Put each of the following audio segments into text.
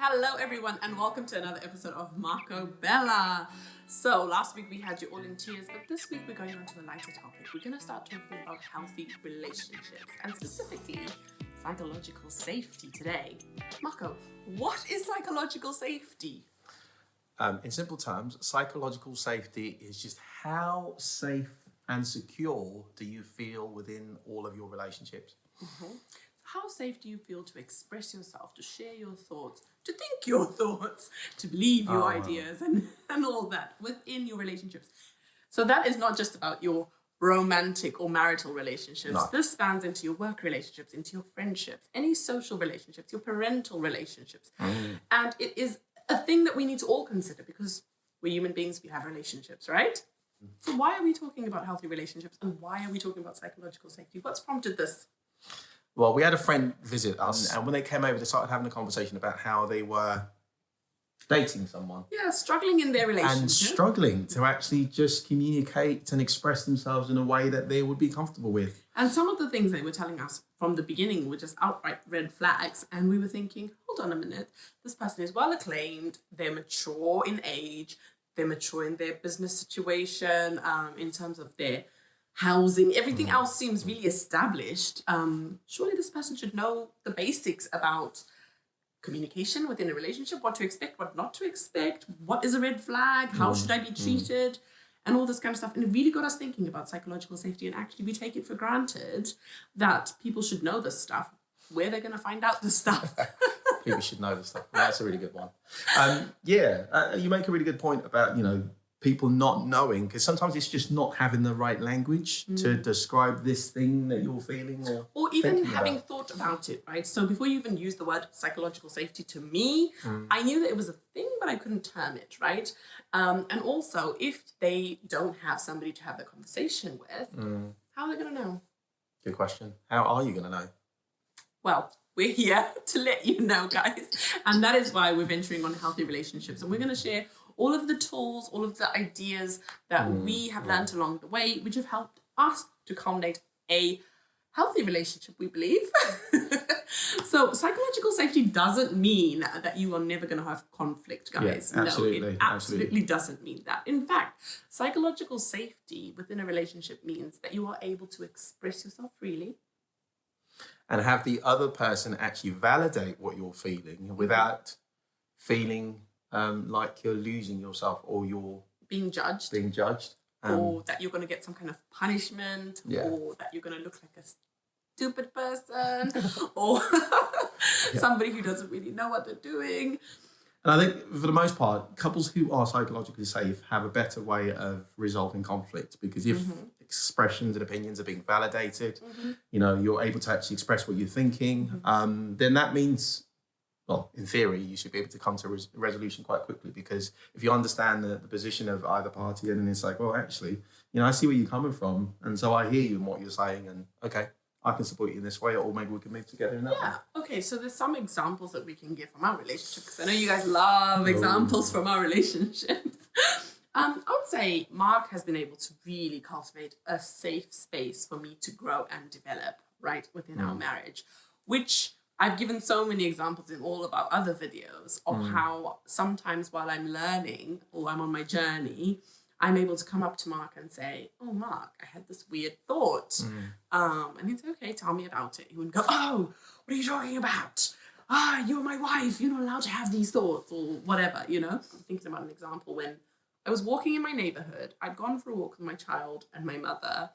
Hello everyone and welcome to another episode of Marco Bella. So last week we had you all in tears, but this week we're going on to a lighter topic. We're going to start talking about healthy relationships and specifically psychological safety today. Marco, what is psychological safety? In simple terms, psychological safety is just how safe and secure do you feel within all of your relationships? Mm-hmm. How safe do you feel to express yourself, to share your thoughts, to think your thoughts, to believe your ideas and all that within your relationships? So that is not just about your romantic or marital relationships. No. This spans into your work relationships, into your friendships, any social relationships, your parental relationships. And it is a thing that we need to all consider because we're human beings, we have relationships, right? So why are we talking about healthy relationships and why are we talking about psychological safety? What's prompted this? Well, we had a friend visit us, and when they came over, they started having a conversation about how they were dating someone. Yeah, struggling in their relationship. And struggling to actually just communicate and express themselves in a way that they would be comfortable with. And some of the things they were telling us from the beginning were just outright red flags. And we were thinking, hold on a minute, this person is well acclaimed, they're mature in age, they're mature in their business situation, in terms of their housing, everything else seems really established. Surely this person should know the basics about communication within a relationship, what to expect, what not to expect, what is a red flag, how should I be treated, and all this kind of stuff. And it really got us thinking about psychological safety. And actually we take it for granted that people should know this stuff. Where they're going to find out this stuff. People should know this stuff. Well, that's a really good one. You make a really good point about, people not knowing, because sometimes it's just not having the right language to describe this thing that you're feeling or even having thought about it, right? So before you even use the word psychological safety, to me, I knew that it was a thing, but I couldn't term it, right? And also, if they don't have somebody to have the conversation with, how are they going to know? Good question. How are you going to know? Well, we're here to let you know, guys. And that is why we're venturing on healthy relationships. And we're going to share all of the tools, all of the ideas that we have learned along the way, which have helped us to culminate a healthy relationship, we believe. So psychological safety doesn't mean that you are never going to have conflict, guys. Yeah, absolutely. No, it absolutely doesn't mean that. In fact, psychological safety within a relationship means that you are able to express yourself freely. And have the other person actually validate what you're feeling without feeling like you're losing yourself or you're being judged. Or that you're going to get some kind of punishment, or that you're going to look like a stupid person, or somebody who doesn't really know what they're doing. And I think for the most part, couples who are psychologically safe have a better way of resolving conflict because if expressions and opinions are being validated, you're able to actually express what you're thinking, then that means, well, in theory, you should be able to come to a resolution quite quickly because if you understand the position of either party and then it's like, well, actually, I see where you're coming from and so I hear you and what you're saying and okay, I can support you in this way or maybe we can move together in that way. Yeah, okay, so there's some examples that we can give from our relationship because I know you guys love examples from our relationship. I would say Mark has been able to really cultivate a safe space for me to grow and develop right within our marriage, which I've given so many examples in all of our other videos of how sometimes while I'm learning or I'm on my journey, I'm able to come up to Mark and say, oh, Mark, I had this weird thought. And he'd say, okay, tell me about it. He wouldn't go, oh, what are you talking about? You're my wife. You're not allowed to have these thoughts or whatever, I'm thinking about an example when I was walking in my neighborhood. I'd gone for a walk with my child and my mother.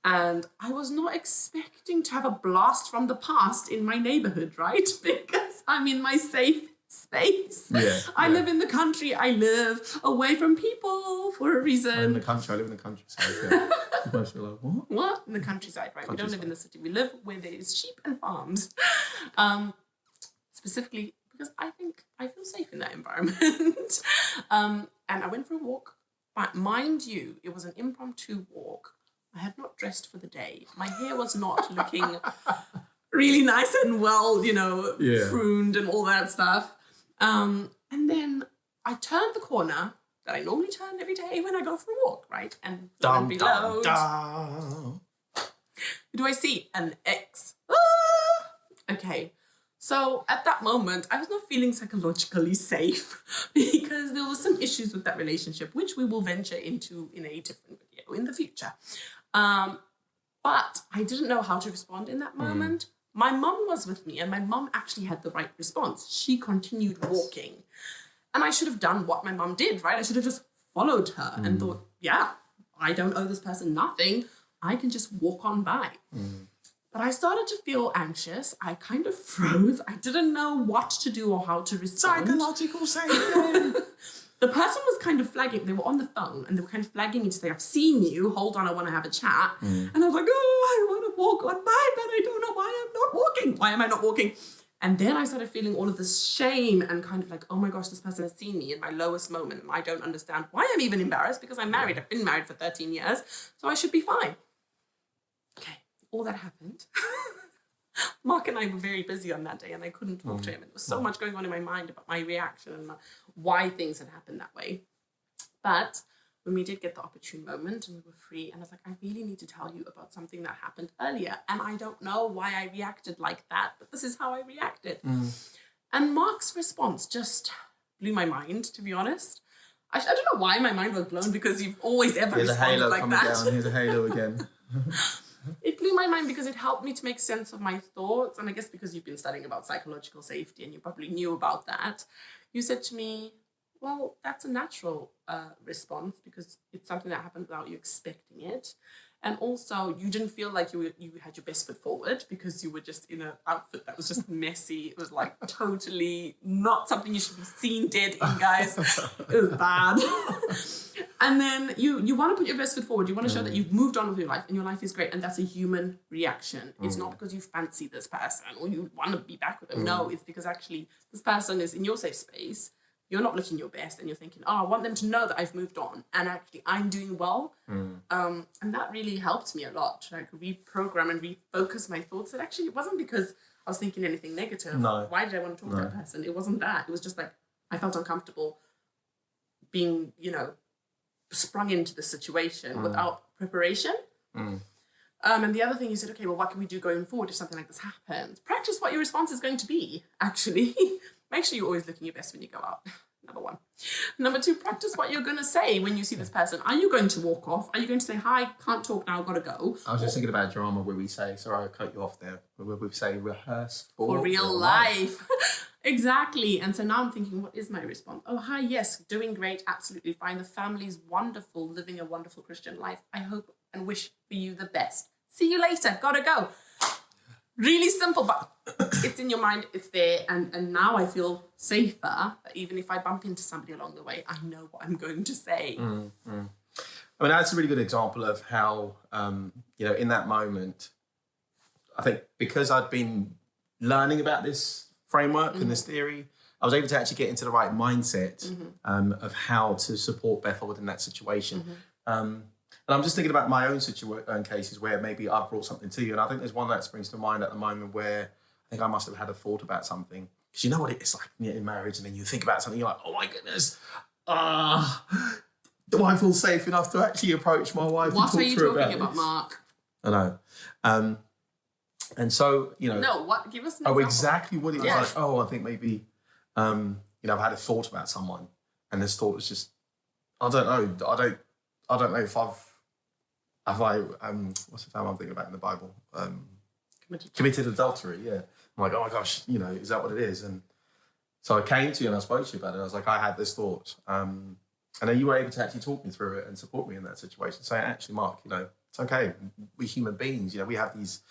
And I was not expecting to have a blast from the past in my neighborhood, right? Because I'm in my safe space. I live in the country. I live away from people for a reason. I'm in the country. I live in the countryside. Yeah. Most people are like, what? What? In the countryside, right? We don't live in the city. We live where there is sheep and farms. Specifically because I think I feel safe in that environment. And I went for a walk. But mind you, it was an impromptu walk. I had not dressed for the day. My hair was not looking really nice and well, pruned and all that stuff. And then I turned the corner that I normally turn every day when I go for a walk, right? And below, do I see an X? Okay. So at that moment, I was not feeling psychologically safe because there were some issues with that relationship, which we will venture into in a different video in the future. But I didn't know how to respond in that moment. My mum was with me, and my mum actually had the right response. She continued walking. And I should have done what my mum did, right? I should have just followed her and thought, yeah, I don't owe this person nothing. I can just walk on by. But I started to feel anxious. I kind of froze. I didn't know what to do or how to respond. Psychological safety. The person was kind of flagging. They were on the phone and they were kind of flagging me to say, I've seen you. Hold on, I want to have a chat. And I was like, oh, I want to walk on by, but I don't know why I'm not walking. Why am I not walking? And then I started feeling all of this shame and kind of like, oh my gosh, this person has seen me in my lowest moment. And I don't understand why I'm even embarrassed because I'm married. I've been married for 13 years, so I should be fine. Okay. All that happened. Mark and I were very busy on that day and I couldn't talk to him. And there was so much going on in my mind about my reaction and why things had happened that way. But when we did get the opportune moment and we were free, and I was like, I really need to tell you about something that happened earlier. And I don't know why I reacted like that, but this is how I reacted. And Mark's response just blew my mind, to be honest. I don't know why my mind was blown because you've always ever responded like that. Here's a halo again. It blew my mind because it helped me to make sense of my thoughts. And I guess because you've been studying about psychological safety and you probably knew about that, you said to me, well, that's a natural response because it's something that happened without you expecting it. And also, you didn't feel like you had your best foot forward because you were just in an outfit that was just messy. It was like totally not something you should be seen dead in, guys. It was bad. And then you want to put your best foot forward. You want to show that you've moved on with your life and your life is great. And that's a human reaction. It's not because you fancy this person or you want to be back with them. No, it's because actually this person is in your safe space. You're not looking your best and you're thinking, oh, I want them to know that I've moved on and actually I'm doing well. And that really helped me a lot to like reprogram and refocus my thoughts. That actually it wasn't because I was thinking anything negative. No. Why did I want to talk to that person? It wasn't that. It was just like I felt uncomfortable being, sprung into the situation without preparation. And the other thing you said, okay, well, what can we do going forward if something like this happens? Practice what your response is going to be, actually. Make sure you're always looking your best when you go out. Number one. Number two, practice what you're going to say when you see this person. Are you going to walk off? Are you going to say, hi, can't talk now, got to go? I was just thinking about drama where we say, sorry, I cut you off there, where we say rehearse for real life. Exactly. And so now I'm thinking, what is my response? Oh, hi, yes, doing great, absolutely fine. The family's wonderful, living a wonderful Christian life. I hope and wish for you the best. See you later, got to go. Really simple, but it's in your mind, it's there, and now I feel safer that even if I bump into somebody along the way, I know what I'm going to say. I mean, that's a really good example of how, in that moment, I think because I'd been learning about this framework and this theory, I was able to actually get into the right mindset of how to support Bethel within that situation. And I'm just thinking about my own cases where maybe I've brought something to you. And I think there's one that springs to mind at the moment where I think I must have had a thought about something. Because you know what it's like in marriage, and then you think about something, you're like, oh my goodness, do I feel safe enough to actually approach my wife and talk to her about this? What are you talking about, Mark? I know. And so, No, what? Give us an example. Exactly what it was like. Oh, I think maybe, I've had a thought about someone. And this thought was just, I don't know. I don't know if what's the term I'm thinking about in the Bible? Committed adultery, yeah. I'm like, oh my gosh, is that what it is? And so I came to you and I spoke to you about it. I was like, I had this thought. And then you were able to actually talk me through it and support me in that situation. Say, actually, Mark, it's okay. We're human beings. We have these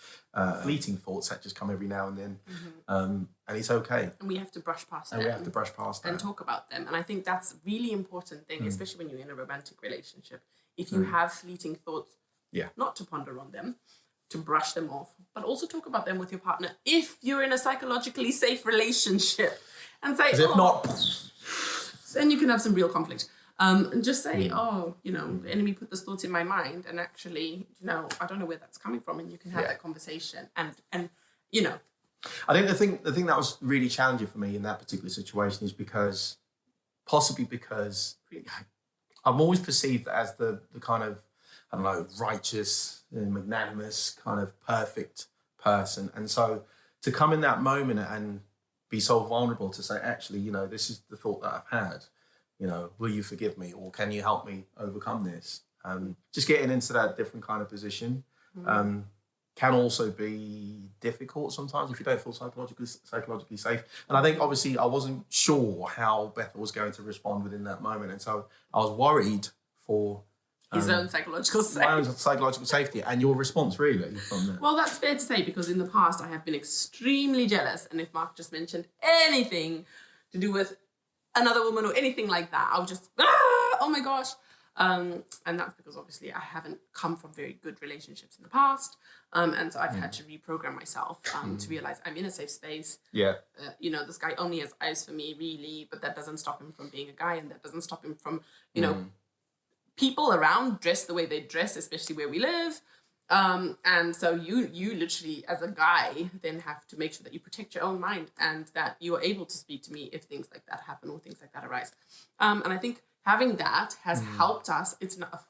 fleeting thoughts that just come every now and then. And it's okay. And we have to brush past them. And talk about them. And I think that's a really important thing, especially when you're in a romantic relationship. If you have fleeting thoughts, not to ponder on them, to brush them off, but also talk about them with your partner if you're in a psychologically safe relationship. And say, if not, then you can have some real conflict. And just say, the enemy put this thought in my mind, and actually, I don't know where that's coming from, and you can have that conversation. And I think the thing that was really challenging for me in that particular situation is because I'm always perceived as the kind of, I don't know, righteous and magnanimous kind of perfect person. And so to come in that moment and be so vulnerable to say, actually, you know, this is the thought that I've had. You know, will you forgive me, or can you help me overcome this? Just getting into that different kind of position can also be difficult sometimes if you don't feel psychologically safe. And I think obviously I wasn't sure how Bethel was going to respond within that moment, and so I was worried for his own psychological safety. My own psychological safety, and your response really from that. Well, that's fair to say, because in the past I have been extremely jealous, and if Mark just mentioned anything to do with another woman or anything like that, I would just, oh my gosh. And that's because obviously I haven't come from very good relationships in the past. And so I've had to reprogram myself to realize I'm in a safe space. Yeah. You know, this guy only has eyes for me, really, but that doesn't stop him from being a guy, and that doesn't stop him from, you know, people around dress the way they dress, especially where we live. And so you literally, as a guy, then have to make sure that you protect your own mind and that you are able to speak to me if things like that happen or things like that arise. And I think having that has helped us. It's not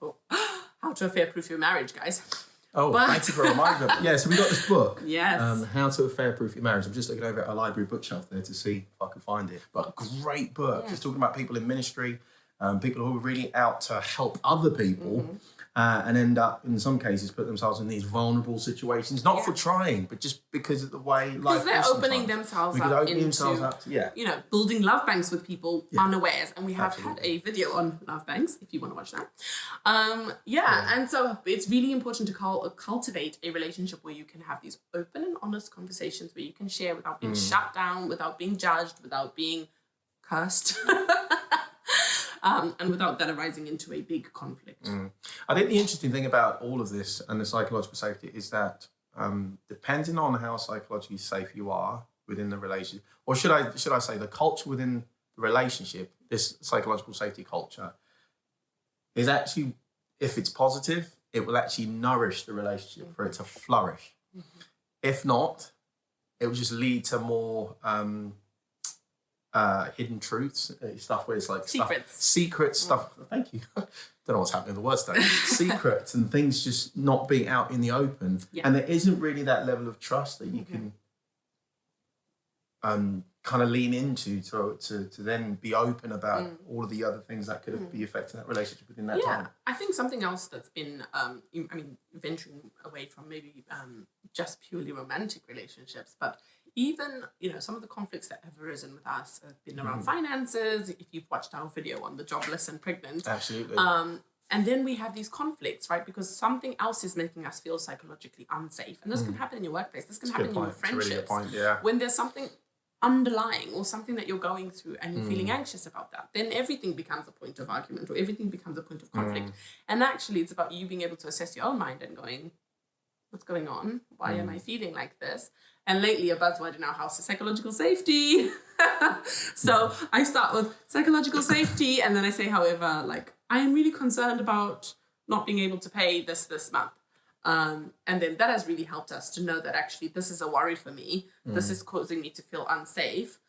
how to affair-proof your marriage, guys. Oh, thank you for reminding me. Yeah, so we got this book. Yes. How to Affair-Proof Your Marriage. I'm just looking over at our library bookshelf there to see if I can find it. But a great book. Just talking about people in ministry, people who are really out to help other people and end up, in some cases, put themselves in these vulnerable situations, not for trying, but just because of the way life is. Because they're opening themselves up into, you know, building love banks with people unawares. And we have had a video on love banks, if you want to watch that. And so it's really important to cultivate a relationship where you can have these open and honest conversations where you can share without being shut down, without being judged, without being cursed. And without that arising into a big conflict. I think the interesting thing about all of this and the psychological safety is that depending on how psychologically safe you are within the relationship, or should I say the culture within the relationship, this psychological safety culture, is actually, if it's positive, it will actually nourish the relationship for it to flourish. If not, it will just lead to more hidden truths, stuff where it's like secret stuff. Thank you. Don't know what's happening with the words though. Secrets and things just not being out in the open, and there isn't really that level of trust that you can kind of lean into to then be open about all of the other things that could be affecting that relationship within that time. I think something else that's been, venturing away from maybe just purely romantic relationships, but even, you know, some of the conflicts that have arisen with us have been around finances. If you've watched our video on the jobless and pregnant. Absolutely. And then we have these conflicts, right? Because something else is making us feel psychologically unsafe. And this can happen in your workplace. This can happen in your friendships. When there's something underlying or something that you're going through and you're feeling anxious about that, then everything becomes a point of argument or everything becomes a point of conflict. And actually it's about you being able to assess your own mind and going, what's going on? Why am I feeling like this? And lately a buzzword in our house is psychological safety. So I start with psychological safety, and then I say, however, like, I am really concerned about not being able to pay this month. And then that has really helped us to know that actually this is a worry for me. This is causing me to feel unsafe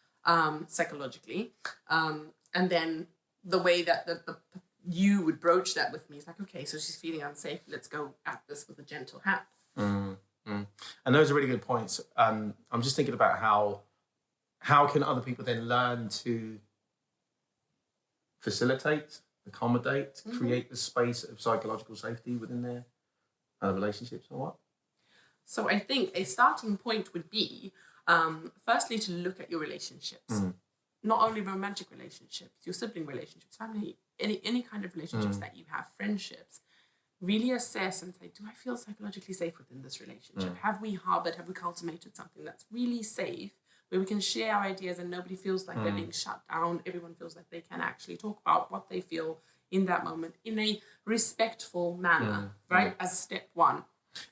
psychologically. And then the way that you would broach that with me is like, okay, so she's feeling unsafe. Let's go at this with a gentle hand. And those are really good points. I'm just thinking about how can other people then learn to facilitate, accommodate, create the space of psychological safety within their relationships or what? So I think a starting point would be, firstly, to look at your relationships. Not only romantic relationships, your sibling relationships, family, any kind of relationships that you have, friendships. Really assess and say, do I feel psychologically safe within this relationship? Have we cultivated something that's really safe, where we can share our ideas and nobody feels like they're being shut down? Everyone feels like they can actually talk about what they feel in that moment in a respectful manner, right? As step one.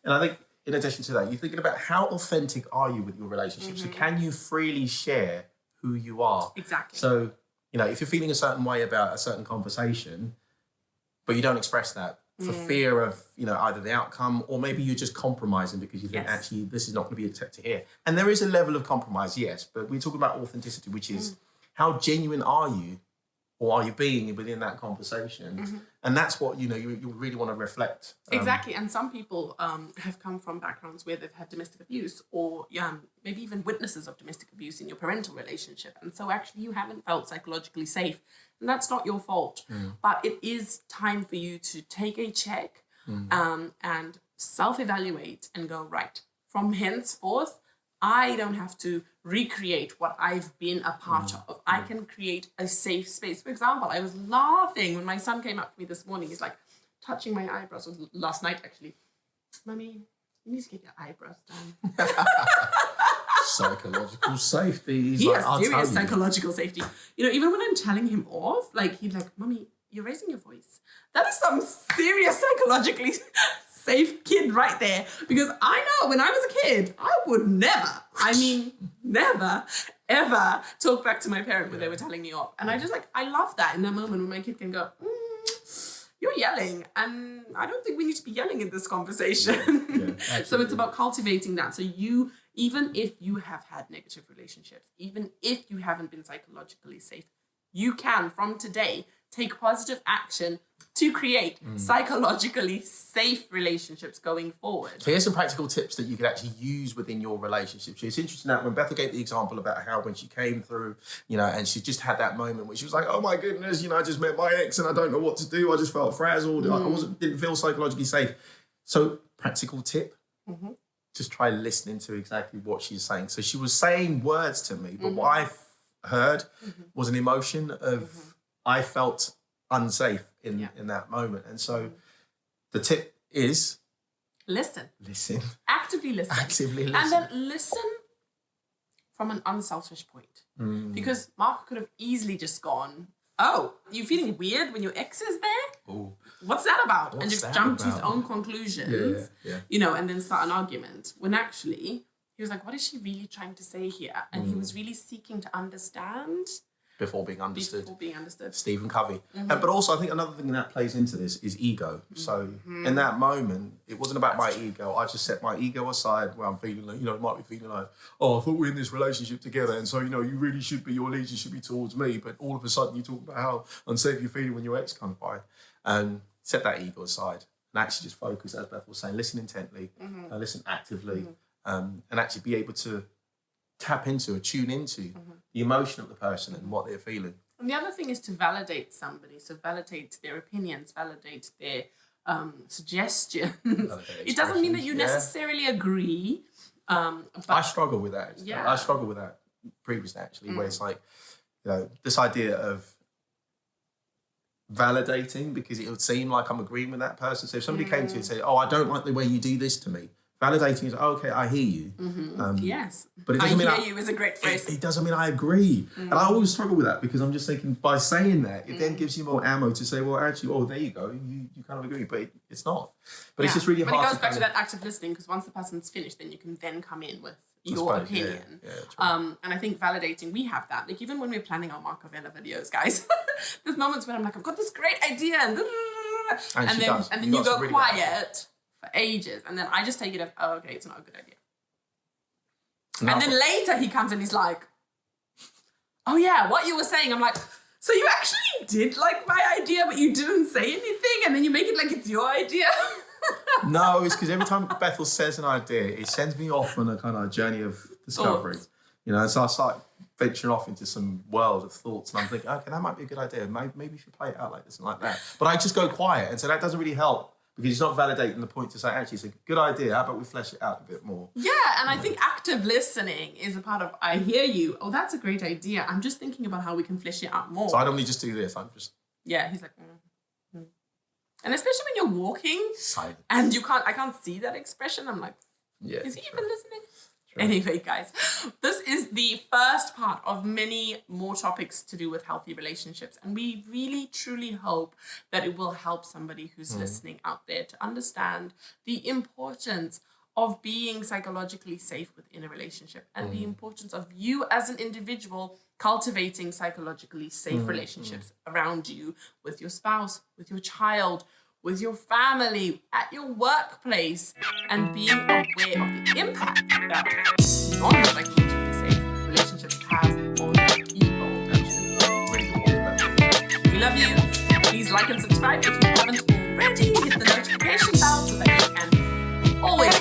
And I think in addition to that, you're thinking about how authentic are you with your relationship? So can you freely share who you are? Exactly. So, you know, if you're feeling a certain way about a certain conversation, but you don't express that, for fear of, you know, either the outcome, or maybe you're just compromising because you think actually this is not going to be accepted here. And there is a level of compromise, yes, but we're talking about authenticity, which is how genuine are you or are you being within that conversation? And that's what, you really want to reflect. Exactly. And some people have come from backgrounds where they've had domestic abuse, or maybe even witnesses of domestic abuse in your parental relationship. And so actually you haven't felt psychologically safe. And that's not your fault. But it is time for you to take a check and self-evaluate and go, right, from henceforth, I don't have to recreate what I've been a part of. I can create a safe space. For example, I was laughing when my son came up to me this morning. He's like touching my eyebrows. It was last night, actually. Mommy, you need to get your eyebrows done. Psychological safety. He has serious psychological safety. Even when I'm telling him off, he's like, Mommy, you're raising your voice. That is some serious psychologically safe kid right there. Because I know when I was a kid, I would never, ever talk back to my parent when they were telling me off. And I love that in that moment when my kid can go, you're yelling, and I don't think we need to be yelling in this conversation. So it's about cultivating that. So even if you have had negative relationships, even if you haven't been psychologically safe, you can, from today, take positive action to create psychologically safe relationships going forward. So here's some practical tips that you could actually use within your relationship. So it's interesting that when Bethel gave the example about how when she came through, and she just had that moment where she was like, oh my goodness, I just met my ex and I don't know what to do. I just felt frazzled. I didn't feel psychologically safe. So practical tip, just try listening to exactly what she's saying. So she was saying words to me, but what I heard was an emotion of I felt unsafe in that moment. And so the tip is listen. Actively listen. And then listen from an unselfish point. Because Mark could have easily just gone, oh, you feeling weird when your ex is there? Ooh. What's that about? And just jump to his own conclusions, and then start an argument. When actually, he was like, what is she really trying to say here? And he was really seeking to understand. Before being understood. Stephen Covey. Mm-hmm. But also, I think another thing that plays into this is ego. So in that moment, it wasn't about my ego. I just set my ego aside where I'm feeling like, might be feeling like, oh, I thought we're in this relationship together. And so, you really should be, your allegiance should be towards me. But all of a sudden, you talk about how unsafe you're feeling when your ex comes by. And set that ego aside. And actually just focus, as Beth was saying, listen intently, listen actively, and actually be able to tap into or tune into the emotion of the person and what they're feeling. And the other thing is to validate somebody. So validate their opinions, validate their suggestions. It doesn't mean that you necessarily agree. But I struggle with that. Yeah. I struggle with that previously, actually, where it's like, this idea of validating, because it would seem like I'm agreeing with that person. So if somebody came to you and said, oh, I don't like the way you do this to me, validating is, okay, I hear you. Yes. But it doesn't mean I hear you is a great phrase. It doesn't mean I agree. And I always struggle with that, because I'm just thinking, by saying that, it then gives you more ammo to say, well, actually, oh, there you go. You kind of agree, but it's not. But it's just really hard. But it goes back to that active listening, because once the person's finished, then you can then come in with your opinion. And I think validating, we have that. Like even when we're planning our Marco Vella videos, guys, there's moments where I'm like, I've got this great idea. And then you go really quiet for ages, and then I just take it as, oh, okay, it's not a good idea. No. And then later he comes and he's like, oh yeah, what you were saying. I'm like, so you actually did like my idea, but you didn't say anything, and then you make it like it's your idea? No, it's because every time Bethel says an idea, it sends me off on a kind of journey of discovery. So I start venturing off into some world of thoughts, and I'm thinking, okay, that might be a good idea. Maybe you should play it out like this and like that. But I just go quiet, and so that doesn't really help, because it's not validating the point to say, actually, it's a good idea. How about we flesh it out a bit more? Yeah, and I think active listening is a part of, I hear you. Oh, that's a great idea. I'm just thinking about how we can flesh it out more. So I don't really just do this. I'm just... Yeah, he's like... And especially when you're walking, silent, and I can't see that expression. I'm like, is he even listening? True. Anyway, guys, this is the first part of many more topics to do with healthy relationships. And we really, truly hope that it will help somebody who's listening out there to understand the importance of being psychologically safe within a relationship, and the importance of you as an individual cultivating psychologically safe relationships around you, with your spouse, with your child, with your family, at your workplace, and being aware of the impact that non-psychologically safe relationships have on people. Absolutely. Really important. love you. Please like and subscribe if you haven't already. Hit the notification bell so that you can always